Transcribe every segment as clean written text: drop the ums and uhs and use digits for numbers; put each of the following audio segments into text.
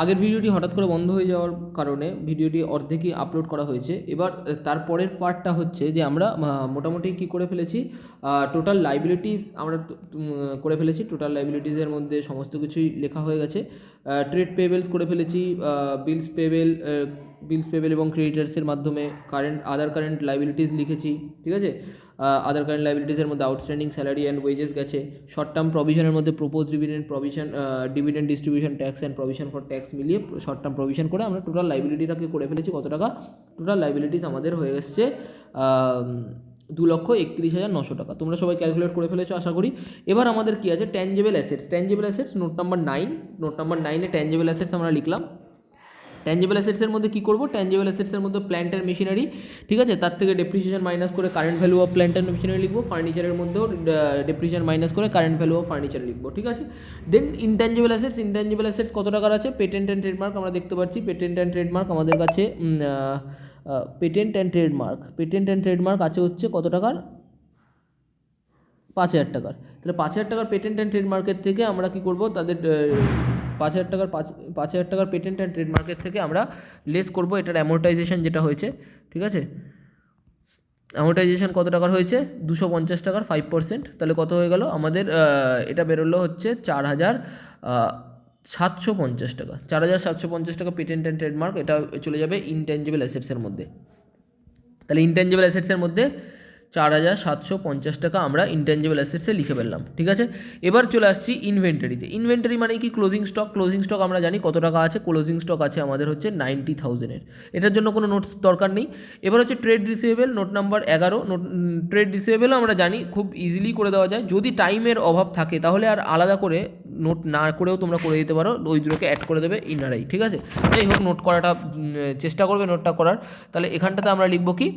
আগের ভিডিওটি হঠাৎ করে বন্ধ হয়ে যাওয়ার কারণে ভিডিওটি অর্ধেকই আপলোড করা হয়েছে। এবার তারপরের পার্টটা হচ্ছে যে আমরা মোটামুটি কি করে ফেলেছি, টোটাল লাইবিলিটিস আমরা করে ফেলেছি। টোটাল লাইবিলিটিসের মধ্যে সমস্ত কিছুই লেখা হয়ে গেছে। ট্রেড পেবেলস করে ফেলেছি, বিলস পেবেল এবং ক্রেডিটার্সের মাধ্যমে আদার কারেন্ট লাইবিলিটিস লিখেছি, ঠিক আছে। আদার কারেন্ট লাইবিলিটিসের মধ্যে আউটস্ট্যান্ডিং স্যালারি অ্যান্ড ওয়েজেস গেছে। শর্ট টার্ম প্রভিশনের মধ্যে propose dividend provision, dividend distribution tax and provision for tax মিলিয়ে শর্ট টার্ম প্রভিশন করে আমরা টোটাল লাইবিলিটিটাকে করে ফেলেছি। কত টাকা? টোটাল লাইবিলিটিস আমাদের হয়ে এসছে 2,31,900 টাকা। তোমরা সবাই ক্যালকুলেট করে ফেলেছো আশা করি। এবার আমাদের কি আছে? Tangible assets. Tangible assets note number 9। Note number 9-এ ট্যাঞ্জেবল অ্যাসেটস আমরা লিখলাম। ট্যাঞ্জেবল অ্যাসেটসের মধ্যে কী করবো? ট্যাঞ্জেবল অ্যাসেটসের মধ্যে প্ল্যান্ট অ্যান্ড মেশিনারি, ঠিক আছে, তার থেকে ডেপ্রিসিয়েশন মাইনাস করে current value of plant and machinery লিখবো। ফার্নিচারের মধ্যেও ডেপ্রিসিয়েশন মাইনাস করে কারেন্ট ভ্যালু অফ ফার্নিচার লিখবো, ঠিক আছে। দেন ইনট্যাঞ্জেবল অ্যাসেটস। ইনট্যাঞ্জেবল অ্যাসেটস কত টাকার আছে? পেটেন্ট অ্যান্ড ট্রেডমার্ক আমরা দেখতে পাচ্ছি। পেটেন্ট অ্যান্ড ট্রেডমার্ক আমাদের কাছে পেটেন্ট অ্যান্ড ট্রেডমার্ক আছে হচ্ছে কত টাকার? 5,000 টাকার। তাহলে 5,000 টাকার পেটেন্ট অ্যান্ড ট্রেডমার্কের থেকে আমরা কী করবো? তাদের 5,000 টাকার পেটেন্ট অ্যান্ড ট্রেডমার্কের থেকে আমরা লেস করব এটার অ্যামোর্টাইজেশন যেটা হয়েছে, ঠিক আছে। অ্যামোর্টাইজেশন কত টাকার হয়েছে? 250 টাকার 5%। তাহলে কত হয়ে গেল আমাদের? এটা বেরোলো হচ্ছে 4,750 টাকা। 4,750 টাকা পেটেন্ট অ্যান্ড ট্রেডমার্ক, এটা চলে যাবে ইনট্যাঞ্জেবল অ্যাসেটসের মধ্যে। তাহলে ইনট্যাঞ্জেবল অ্যাসেটসের মধ্যে 4,750 টাকা আমরা ইনট্যাঞ্জেবল অ্যাসেটসে লিখে ফেললাম, ঠিক আছে। এবার চলে আসছি ইনভেন্টারিতে। ইনভেন্টারি মানে কি? Closing stock. ক্লোজিং স্টক আমরা জানি কত টাকা আছে। ক্লোজিং স্টক আছে আমাদের হচ্ছে 90,000-এর। এটার জন্য কোনো নোটস দরকার নেই। এবার হচ্ছে trade receivable, note number 11। Trade রিসিভেবলও আমরা জানি খুব ইজিলি করে দেওয়া যায়। যদি টাইমের অভাব থাকে তাহলে আর আলাদা করে নোট না করেও তোমরা করে দিতে পারো, ওই দুটোকে অ্যাড করে দেবে ইনারাই, ঠিক আছে। যাই হোক, নোট করাটা চেষ্টা করবে নোটটা করার। তাহলে এখানটাতে আমরা লিখবো কি?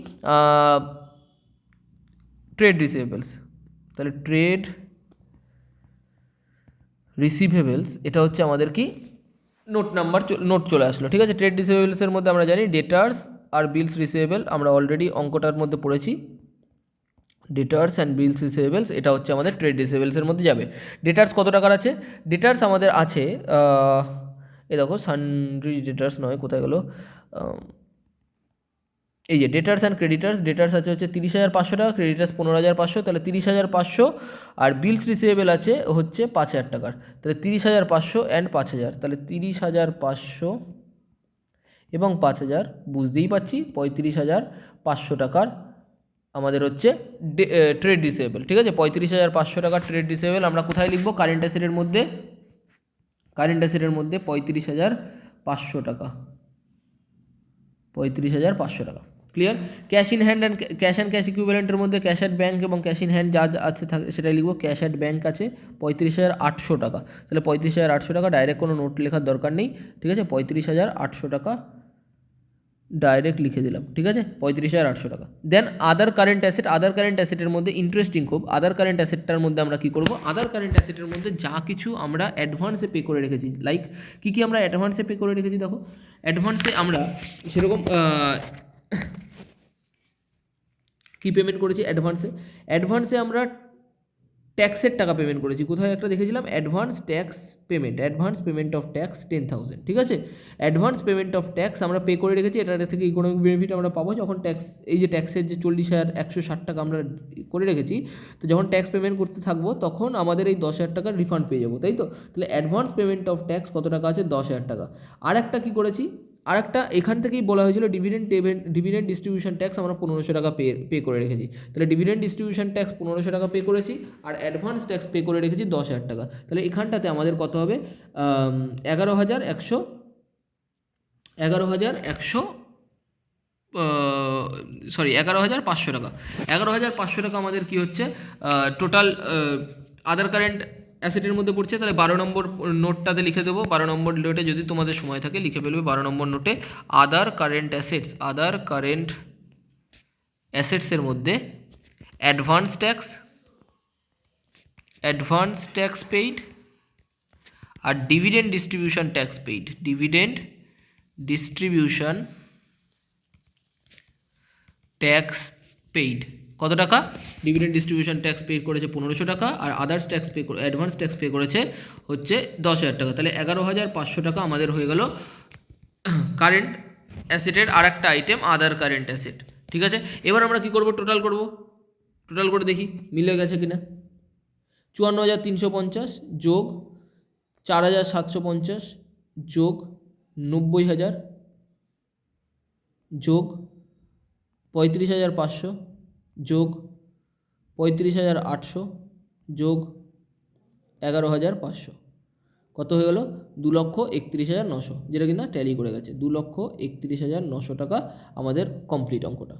Trade receivables. তাহলে ট্রেড রিসিভেবলস এটা হচ্ছে আমাদের কি? নোট চলে আসলো, ঠিক আছে। ট্রেড রিসিভেবলসের মধ্যে আমরা জানি ডেটার্স আর বিলস রিসিভেবল, আমরা অলরেডি অঙ্কটার মধ্যে পড়েছি। ডেটার্স অ্যান্ড বিলস রিসিভেবলস এটা হচ্ছে আমাদের ট্রেড রিসিভেবলসের মধ্যে যাবে। ডেটার্স কত টাকার আছে? ডেটার্স আমাদের আছে এ দেখো, সানড্রি ডেটার্স নয়, কোথায় গেলো? এই যে ডেটার্স অ্যান্ড ক্রেডিটার্স। ডেটার্স আছে হচ্ছে 30,500 টাকা, ক্রেডিটার্স 15,500, তাহলে 30,500। আর বিলস রিসিভেবল আছে হচ্ছে 5,000 টাকার। তাহলে 30,500 অ্যান্ড 5,000, তাহলে 30,500 এবং 5,000, বুঝতেই পারছি 35,500 টাকার আমাদের হচ্ছে ট্রেড রিসিভেবল, ঠিক আছে। 35,500 টাকার ট্রেড রিসিভেবল আমরা কোথায় লিখবো? কারেন্ট অ্যাসেটের মধ্যে। কারেন্ট অ্যাসেটের মধ্যে 35,500 টাকা। 35,500 টাকা। Clear? Cash in hand and cash ইকুইভ্যালেন্টের মধ্যে ক্যাশ অ্যাট ব্যাঙ্ক এবং ক্যাশ ইন হ্যান্ড যা আছে সেটাই লিখবো। ক্যাশ অ্যাট ব্যাঙ্ক আছে 35,800 টাকা। তাহলে 35,800 টাকা, ডাইরেক্ট কোনো নোট লেখার দরকার নেই, ঠিক আছে। 35,800 টাকা ডাইরেক্ট লিখে দিলাম, ঠিক আছে। 35,800 টাকা। দেন আদার কারেন্ট অ্যাসেট। আদার কারেন্ট অ্যাসেটের মধ্যে ইন্টারেস্টিং খুব, আদার কারেন্ট অ্যাসেটটার মধ্যে আমরা কী করবো? আদার কারেন্ট অ্যাসেটের মধ্যে যা কিছু আমরা অ্যাডভান্সে পে করে রেখেছি, লাইক কী আমরা অ্যাডভান্সে পে করে রেখেছি? দেখো, অ্যাডভান্সে আমরা সেরকম কী পেমেন্ট করেছি? অ্যাডভান্সে আমরা ট্যাক্সের টাকা পেমেন্ট করেছি। কোথায় একটা দেখেছিলাম? অ্যাডভান্স পেমেন্ট অফ ট্যাক্স 10,000, ঠিক আছে। অ্যাডভান্স পেমেন্ট অফ ট্যাক্স আমরা পে করে রেখেছি। এটার থেকে ইকোনমিক বেনিফিট আমরা পাবো যখন ট্যাক্স, এই যে ট্যাক্সের যে 40,160 টাকা আমরা করে রেখেছি, তো যখন ট্যাক্স পেমেন্ট করতে থাকবো তখন আমাদের এই 10,000 টাকার রিফান্ড পেয়ে যাবো, তাই তো। তাহলে অ্যাডভান্স পেমেন্ট অফ ট্যাক্স কত টাকা আছে? 10,000 টাকা। আর একটা কী করেছি? আর একটা এখান থেকেই বলা হয়েছিল ডিভিডেন্ড ডিস্ট্রিবিউশন ট্যাক্স আমরা 1,500 টাকা পে করে রেখেছি। তাহলে ডিভিডেন্ড ডিস্ট্রিবিউশন ট্যাক্স 1,500 টাকা পে করেছি, আর অ্যাডভান্স ট্যাক্স পে করে রেখেছি 10,000 টাকা। তাহলে এখানটাতে আমাদের কত হবে? 11,100 11,500 টাকা। 11,500 টাকা আমাদের কি হচ্ছে? টোটাল আদার কারেন্ট অ্যাসেটের মধ্যে পড়ছে। তাহলে 12 নম্বর নোটটাতে লিখে দেবো। 12 নম্বর নোটে যদি তোমাদের সময় থাকে লিখে ফেলবে। 12 নম্বর নোটে আদার কারেন্ট অ্যাসেটসের মধ্যে অ্যাডভান্স ট্যাক্স পেইড আর dividend distribution tax paid. Dividend distribution tax paid কত টাকা? ডিভিডেন্ড ডিস্ট্রিবিউশন ট্যাক্স পে করেছে 1500 টাকা, আর others tax pay advance tax pay করেছে হচ্ছে 10,000 টাকা। তাহলে 11,500 টাকা আমাদের হয়ে গেল কারেন্ট অ্যাসেটের আর একটা আইটেম, আদার কারেন্ট অ্যাসেট। ঠিক আছে, এবার আমরা কি করব? টোটাল করব। টোটাল করে দেখি মিলে গেছে কিনা। 54,350 যোগ 4,750 যোগ 90,000 যোগ 35,500 যোগ 35,800 যোগ 11,500 কত হয়ে গেল? 2,31,900, যেটা কিনা ট্যালি করে গেছে। 2,31,900 টাকা আমাদের কমপ্লিট অঙ্কটা।